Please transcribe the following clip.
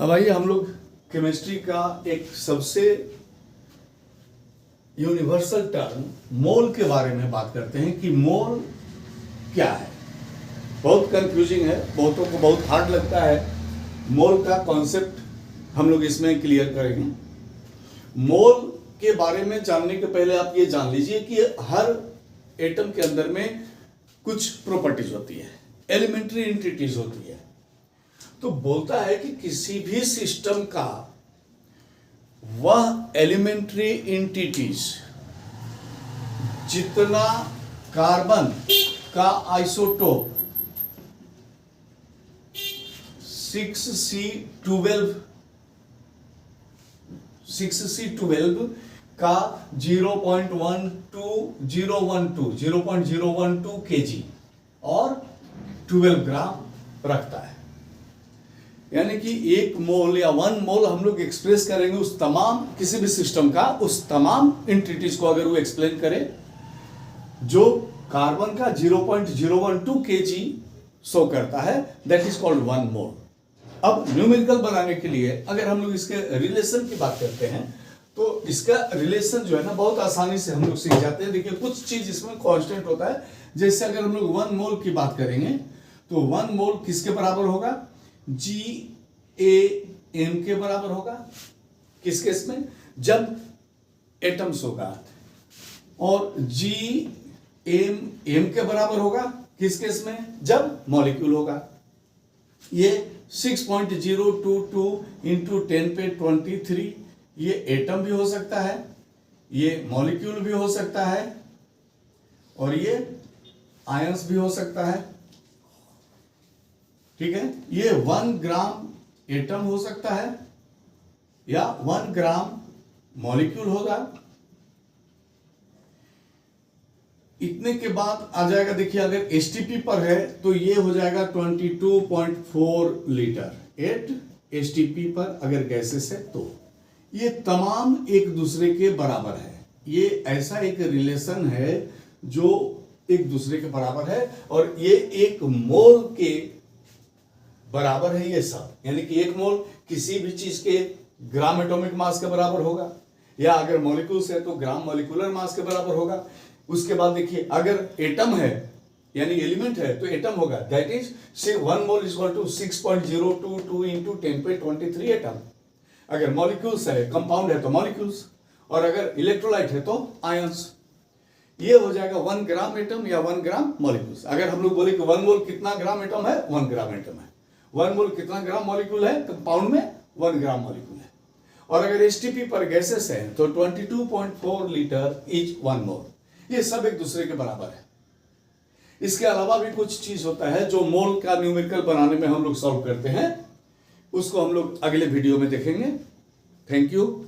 अब आइए हम लोग केमिस्ट्री का एक सबसे यूनिवर्सल टर्म मोल के बारे में बात करते हैं कि मोल क्या है। बहुत कंफ्यूजिंग है, बहुतों को बहुत हार्ड लगता है। मोल का कॉन्सेप्ट हम लोग इसमें क्लियर करेंगे। मोल के बारे में जानने के पहले आप ये जान लीजिए कि हर एटम के अंदर में कुछ प्रॉपर्टीज होती है, एलिमेंट्री एंटिटीज होती है। तो बोलता है कि किसी भी सिस्टम का वह एलिमेंट्री एंटिटीज जितना कार्बन का आइसोटोप 6C12 का 0.12 kg और 12 ग्राम रखता है। यानी कि एक मोल या 1 मोल हम लोग एक्सप्रेस करेंगे उस तमाम किसी भी सिस्टम का, उस तमाम एंटिटीज को अगर वो एक्सप्लेन करे जो कार्बन का 0.012 kg शो करता है, दैट इज कॉल्ड 1 मोल। अब न्यूमेरिकल बनाने के लिए अगर हम लोग इसके रिलेशन की बात करते हैं तो इसका रिलेशन जो है ना बहुत आसानी से हम लोग सीख जाते हैं। देखिए कुछ चीज इसमें कांस्टेंट होता है। जैसे अगर हम लोग 1 मोल की बात करेंगे तो 1 मोल किसके बराबर होगा? GAM के बराबर होगा। किस केस में? जब एटम्स होगा। और GAM के बराबर होगा किस केस में? जब मॉलिक्यूल होगा। ये 6.022 इंटू 10⁻23 ये एटम भी हो सकता है, ये मॉलिक्यूल भी हो सकता है और ये आयंस भी हो सकता है। ठीक है, ये 1 ग्राम एटम हो सकता है या 1 ग्राम मॉलिक्यूल होगा। इतने के बाद आ जाएगा, देखिए अगर एसटीपी पर है तो ये हो जाएगा 22.4 लीटर 8 एसटीपी पर अगर गैसेस है तो ये तमाम एक दूसरे के बराबर है। ये ऐसा एक रिलेशन है जो एक दूसरे के बराबर है और ये एक मोल के बराबर है ये सब। यानी कि एक मोल किसी भी चीज के ग्राम एटॉमिक मास के बराबर होगा या अगर मॉलिक्यूल्स है तो ग्राम मॉलिक्यूलर मास के बराबर होगा। उसके बाद देखिए अगर एटम है यानी एलिमेंट है तो एटम होगा, that is say 1 mole is equal to 6.022 into 10⁻23 atom. अगर मॉलिक्यूल्स है, कंपाउंड है तो मॉलिक्यूल्स, और अगर इलेक्ट्रोलाइट है तो आयंस। ये हो जाएगा 1 ग्राम एटम या 1 ग्राम मॉलिक्यूल्स। अगर हम लोग बोले कि 1 मोल कितना ग्राम एटम है? 1 ग्राम एटम है। 1 मोल कितना ग्राम मॉलिक्यूल है? कंपाउंड में 1 ग्राम मॉलिक्यूल है। और अगर एसटीपी पर गैसेस है तो 22.4 लीटर इज 1 मोल। ये सब एक दूसरे के बराबर है। इसके अलावा भी कुछ चीज होता है जो मोल का न्यूमेरिकल बनाने में हम लोग सॉल्व करते हैं, उसको हम लोग अगले वीडियो में देखेंगे। Thank you.